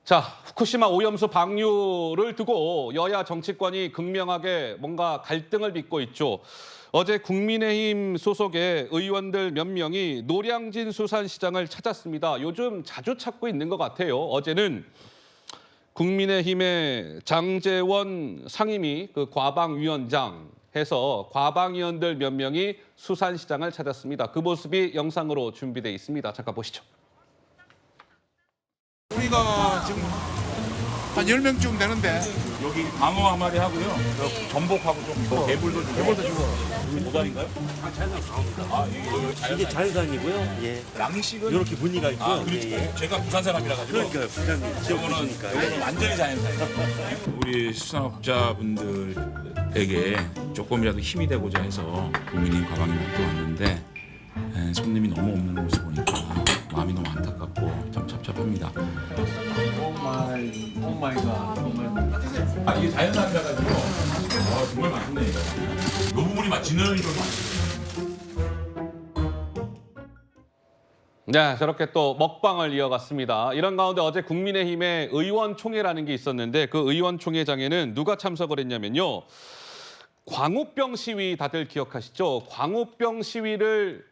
자, 후쿠시마 오염수 방류를 두고 여야 정치권이 극명하게 뭔가 갈등을 빚고 있죠. 어제 국민의힘 소속의 의원들 몇 명이 노량진 수산시장을 찾았습니다. 요즘 자주 찾고 있는 것 같아요. 어제는 국민의힘의 장제원 상임위 과방위원장 해서 과방위원들 몇 명이 수산시장을 찾았습니다. 그 모습이 영상으로 준비되어 있습니다. 잠깐 보시죠. 우리가 지금 한 10명쯤 되는데 여기 방어 한 마리 하고요. 전복하고 좀 개불도 주고. 모단인가요? 아, 이게 자연산이고요. 예. 양식은 이렇게 무늬가 있고. 아, 그렇죠. 예, 예. 제가 부산 사람이라 가지고. 그러니까요. 부산 지역이니까. 이거는 완전히 자연산이에요. 우리 수산업자분들에게 조금이라도 힘이 되고자 해서 국민의힘 가방에 또 왔는데 손님이 너무 없는 모습 보니까 마음이 너무 안타깝고 참 찹찹합니다. 오 마이 갓. 아, 이게 자연산이라 가지고 정말 맛있네 이거. 이 부분이 진은이 좀 네, 저렇게 또 먹방을 이어갔습니다. 이런 가운데 어제 국민의힘의 의원총회라는 게 있었는데 그 의원총회장에는 누가 참석을 했냐면요. 광우병 시위 다들 기억하시죠? 광우병 시위를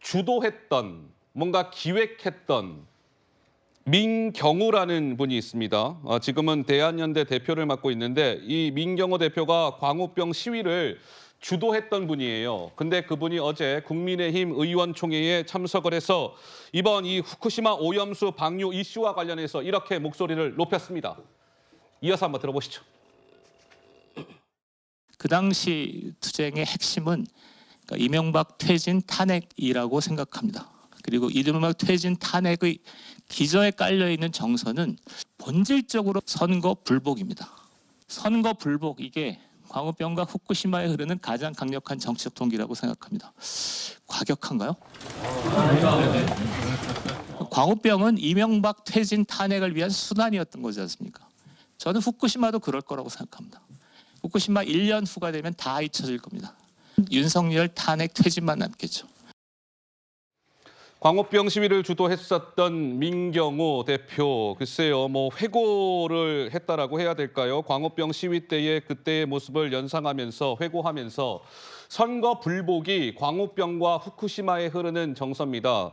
주도했던, 뭔가 기획했던 민경우라는 분이 있습니다. 지금은 대한연대 대표를 맡고 있는데 이 민경우 대표가 광우병 시위를 주도했던 분이에요. 근데 그분이 어제 국민의힘 의원총회에 참석을 해서 이번 이 후쿠시마 오염수 방류 이슈와 관련해서 이렇게 목소리를 높였습니다. 이어서 한번 들어보시죠. 그 당시 투쟁의 핵심은 이명박 퇴진 탄핵이라고 생각합니다. 그리고 이명박 퇴진 탄핵의 기저에 깔려있는 정서는 본질적으로 선거 불복입니다. 선거 불복, 이게 광우병과 후쿠시마에 흐르는 가장 강력한 정치적 동기라고 생각합니다. 과격한가요? 광우병은 이명박 퇴진 탄핵을 위한 수단이었던 거지 않습니까? 저는 후쿠시마도 그럴 거라고 생각합니다. 후쿠시마 1년 후가 되면 다 잊혀질 겁니다. 윤석열 탄핵 퇴진만 남겠죠. 광우병 시위를 주도했었던 민경우 대표, 글쎄요, 뭐 회고를 했다라고 해야 될까요? 광우병 시위 때의 그때의 모습을 연상하면서 회고하면서 선거 불복이 광우병과 후쿠시마에 흐르는 정서입니다.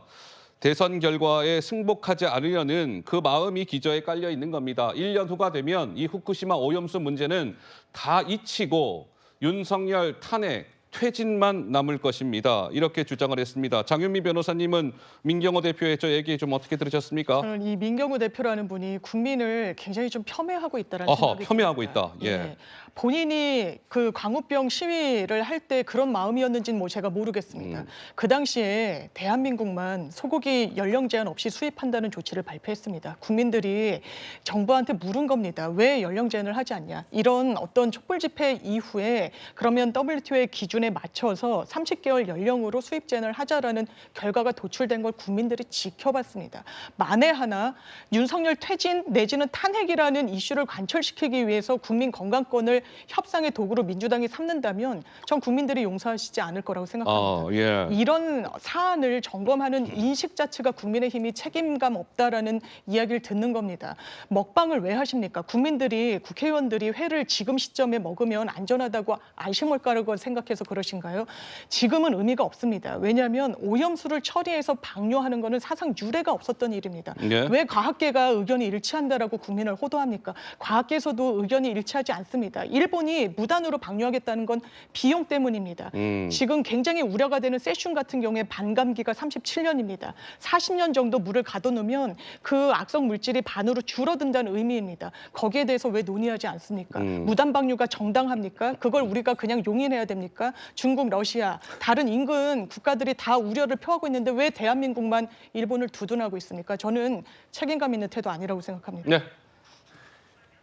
대선 결과에 승복하지 않으려는 그 마음이 기저에 깔려 있는 겁니다. 1년 후가 되면 이 후쿠시마 오염수 문제는 다 잊히고 윤석열 탄핵, 퇴진만 남을 것입니다. 이렇게 주장을 했습니다. 장윤미 변호사님은 민경호 대표의 저 얘기 좀 어떻게 들으셨습니까? 저는 이 민경우 대표라는 분이 국민을 굉장히 좀 폄훼하고 있다는 생각이 폄훼하고 듭니다. 있다. 예. 본인이 그 광우병 시위를 할 때 그런 마음이었는지는 뭐 제가 모르겠습니다. 그 당시에 대한민국만 소고기 연령 제한 없이 수입한다는 조치를 발표했습니다. 국민들이 정부한테 물은 겁니다. 왜 연령 제한을 하지 않냐. 이런 어떤 촛불 집회 이후에 그러면 WTO의 기준에 맞춰서 30개월 연령으로 수입 제한을 하자라는 결과가 도출된 걸 국민들이 지켜봤습니다. 만에 하나 윤석열 퇴진 내지는 탄핵이라는 이슈를 관철시키기 위해서 국민 건강권을 협상의 도구로 민주당이 삼는다면 전 국민들이 용서하시지 않을 거라고 생각합니다. 예. 이런 사안을 점검하는 인식 자체가 국민의힘이 책임감 없다라는 이야기를 듣는 겁니다. 먹방을 왜 하십니까? 국민들이, 국회의원들이 회를 지금 시점에 먹으면 안전하다고 안심할 거라고 생각해서 그러신가요? 지금은 의미가 없습니다. 왜냐하면 오염수를 처리해서 방류하는 것은 사상 유례가 없었던 일입니다. 예. 왜 과학계가 의견이 일치한다라고 국민을 호도합니까? 과학계에서도 의견이 일치하지 않습니다. 일본이 무단으로 방류하겠다는 건 비용 때문입니다. 지금 굉장히 우려가 되는 세슘 같은 경우에 반감기가 37년입니다. 40년 정도 물을 가둬놓으면 그 악성 물질이 반으로 줄어든다는 의미입니다. 거기에 대해서 왜 논의하지 않습니까? 무단 방류가 정당합니까? 그걸 우리가 그냥 용인해야 됩니까? 중국, 러시아, 다른 인근 국가들이 다 우려를 표하고 있는데 왜 대한민국만 일본을 두둔하고 있습니까? 저는 책임감 있는 태도 아니라고 생각합니다. 네.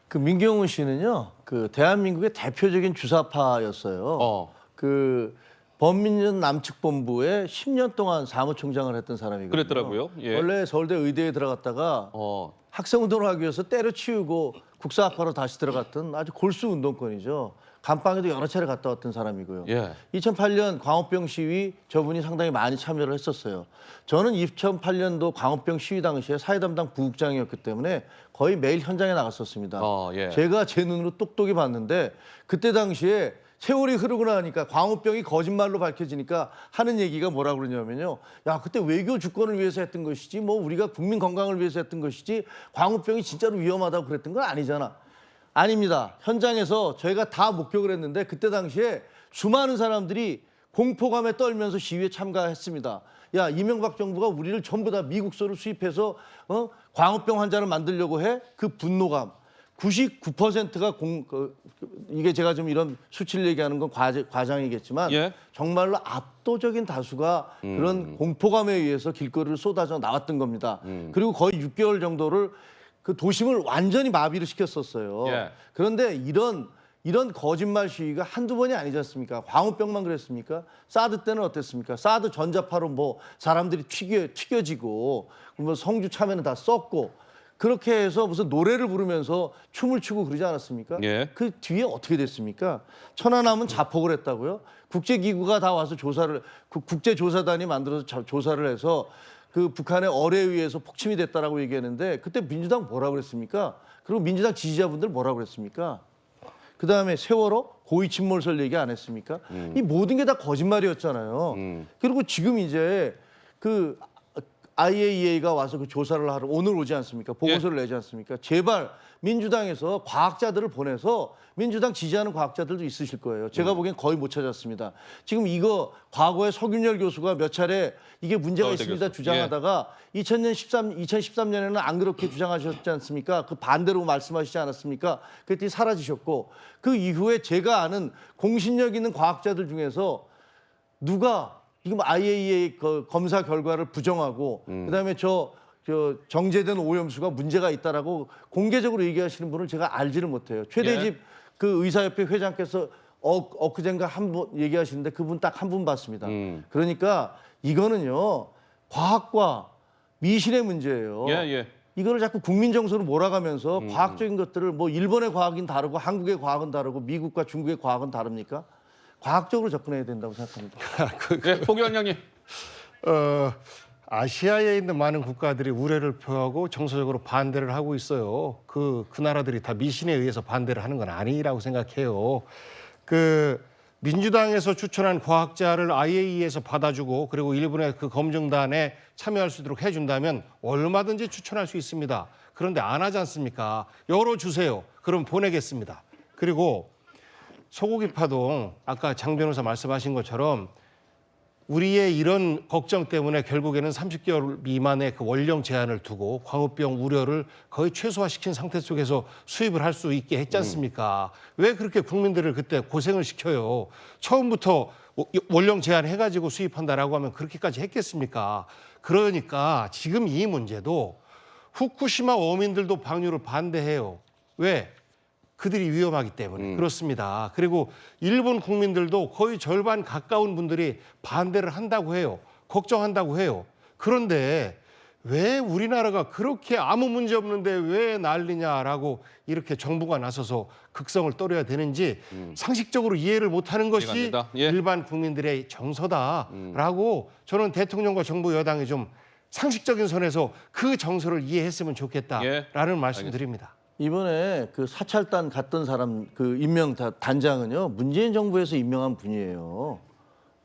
그 민경우 씨는요, 그 대한민국의 대표적인 주사파였어요. 그 범민련 남측본부에 10년 동안 사무총장을 했던 사람이거든요. 그랬더라고요. 예. 원래 서울대 의대에 들어갔다가 학생운동을 하기 위해서 때려치우고 국사학과로 다시 들어갔던 아주 골수 운동권이죠. 감방에도 여러 차례 갔다 왔던 사람이고요. 예. 2008년 광우병 시위 저분이 상당히 많이 참여를 했었어요. 저는 2008년도 광우병 시위 당시에 사회담당 부국장이었기 때문에 거의 매일 현장에 나갔었습니다. 예. 제가 제 눈으로 똑똑히 봤는데 그때 당시에 세월이 흐르고 나니까 광우병이 거짓말로 밝혀지니까 하는 얘기가 뭐라고 그러냐면요. 야, 그때 외교 주권을 위해서 했던 것이지 뭐 우리가 국민 건강을 위해서 했던 것이지 광우병이 진짜로 위험하다고 그랬던 건 아니잖아. 아닙니다. 현장에서 저희가 다 목격을 했는데 그때 당시에 수많은 사람들이 공포감에 떨면서 시위에 참가했습니다. 야, 이명박 정부가 우리를 전부 다 미국서를 수입해서 광우병 환자를 만들려고 해? 그 분노감. 99%가 이게 제가 좀 이런 수치를 얘기하는 건 과장이겠지만 예. 정말로 압도적인 다수가 그런 공포감에 의해서 길거리를 쏟아져 나왔던 겁니다. 그리고 거의 6개월 정도를 그 도심을 완전히 마비를 시켰었어요. 예. 그런데 이런 거짓말 시위가 한두 번이 아니지 않습니까? 광우병만 그랬습니까? 사드 때는 어땠습니까? 사드 전자파로 뭐 사람들이 튀겨지고 뭐 성주 참외는 다 썩고 그렇게 해서 무슨 노래를 부르면서 춤을 추고 그러지 않았습니까? 예. 그 뒤에 어떻게 됐습니까? 천안함은 자폭을 했다고요? 국제기구가 다 와서 국제조사단이 만들어서 조사를 해서 그 북한의 어뢰에 의해서 폭침이 됐다라고 얘기했는데 그때 민주당 뭐라고 그랬습니까? 그리고 민주당 지지자분들 뭐라고 그랬습니까? 그다음에 세월호 고의 침몰설 얘기 안 했습니까? 이 모든 게 다 거짓말이었잖아요. 그리고 지금 이제 그 IAEA가 와서 그 조사를 하러 오늘 오지 않습니까? 보고서를 내지 않습니까? 제발 민주당에서 과학자들을 보내서 민주당 지지하는 과학자들도 있으실 거예요. 제가 보기엔 거의 못 찾았습니다. 지금 이거 과거에 석윤열 교수가 몇 차례 이게 문제가 있습니다 교수. 주장하다가 2013년에는 안 그렇게 주장하셨지 않습니까? 그 반대로 말씀하시지 않았습니까? 그랬더니 사라지셨고 그 이후에 제가 아는 공신력 있는 과학자들 중에서 누가 지금 IAEA 검사 결과를 부정하고 그다음에 저 정제된 오염수가 문제가 있다라고 공개적으로 얘기하시는 분을 제가 알지를 못해요. 최대집 그 의사협회 회장께서 엊그젠가 한 번 얘기하시는데 그분 딱 한 분 봤습니다. 그러니까 이거는요 과학과 미신의 문제예요. 예. 이거를 자꾸 국민 정서로 몰아가면서 과학적인 것들을 뭐 일본의 과학은 다르고 한국의 과학은 다르고 미국과 중국의 과학은 다릅니까? 과학적으로 접근해야 된다고 생각합니다. 예, 포기원 형님. 아시아에 있는 많은 국가들이 우려를 표하고 정서적으로 반대를 하고 있어요. 그 나라들이 다 미신에 의해서 반대를 하는 건 아니라고 생각해요. 그 민주당에서 추천한 과학자를 IAEA에서 받아주고 그리고 일본의 그 검증단에 참여할 수 있도록 해준다면 얼마든지 추천할 수 있습니다. 그런데 안 하지 않습니까? 열어주세요. 그럼 보내겠습니다. 그리고 소고기 파동, 아까 장 변호사 말씀하신 것처럼 우리의 이런 걱정 때문에 결국에는 30개월 미만의 그 원령 제한을 두고 광우병 우려를 거의 최소화시킨 상태 속에서 수입을 할 수 있게 했지 않습니까? 왜 그렇게 국민들을 그때 고생을 시켜요? 처음부터 원령 제한 해가지고 수입한다라고 하면 그렇게까지 했겠습니까? 그러니까 지금 이 문제도 후쿠시마 어민들도 방류를 반대해요. 왜? 그들이 위험하기 때문에 그렇습니다. 그리고 일본 국민들도 거의 절반 가까운 분들이 반대를 한다고 해요. 걱정한다고 해요. 그런데 왜 우리나라가 그렇게 아무 문제 없는데 왜 난리냐라고 이렇게 정부가 나서서 극성을 떨어야 되는지 상식적으로 이해를 못하는 것이 이해갑니다. 예. 일반 국민들의 정서다라고 저는 대통령과 정부 여당이 좀 상식적인 선에서 그 정서를 이해했으면 좋겠다라는 말씀드립니다. 이번에 그 사찰단 갔던 사람 그 임명 단장은요 문재인 정부에서 임명한 분이에요.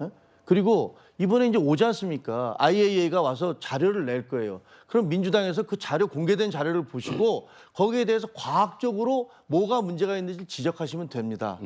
예? 그리고 이번에 이제 오지 않습니까? IAEA가 와서 자료를 낼 거예요. 그럼 민주당에서 그 자료 공개된 자료를 보시고 거기에 대해서 과학적으로 뭐가 문제가 있는지 지적하시면 됩니다.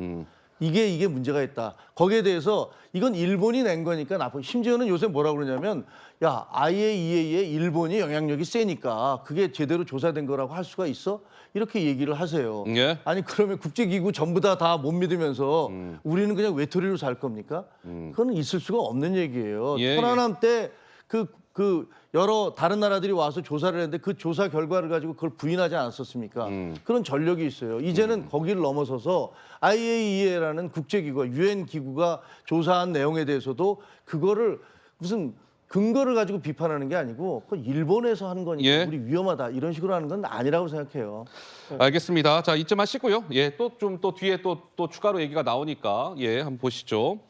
이게 문제가 있다. 거기에 대해서 이건 일본이 낸 거니까 나쁘고 심지어는 요새 뭐라고 그러냐면 야 IAEA에 일본이 영향력이 세니까 그게 제대로 조사된 거라고 할 수가 있어? 이렇게 얘기를 하세요. 예. 아니 그러면 국제기구 전부 다 못 믿으면서 우리는 그냥 외톨이로 살 겁니까? 그건 있을 수가 없는 얘기예요. 예, 천안함 때 그 여러 다른 나라들이 와서 조사를 했는데 그 조사 결과를 가지고 그걸 부인하지 않았었습니까? 그런 전력이 있어요. 이제는 거기를 넘어서서 IAEA라는 국제기구가 유엔 기구가 조사한 내용에 대해서도 그거를 무슨 근거를 가지고 비판하는 게 아니고 그 일본에서 한 거니까 예. 우리 위험하다 이런 식으로 하는 건 아니라고 생각해요. 알겠습니다. 자, 이쯤 하시고요. 예, 또 좀 또 뒤에 또 추가로 얘기가 나오니까 예, 한번 보시죠.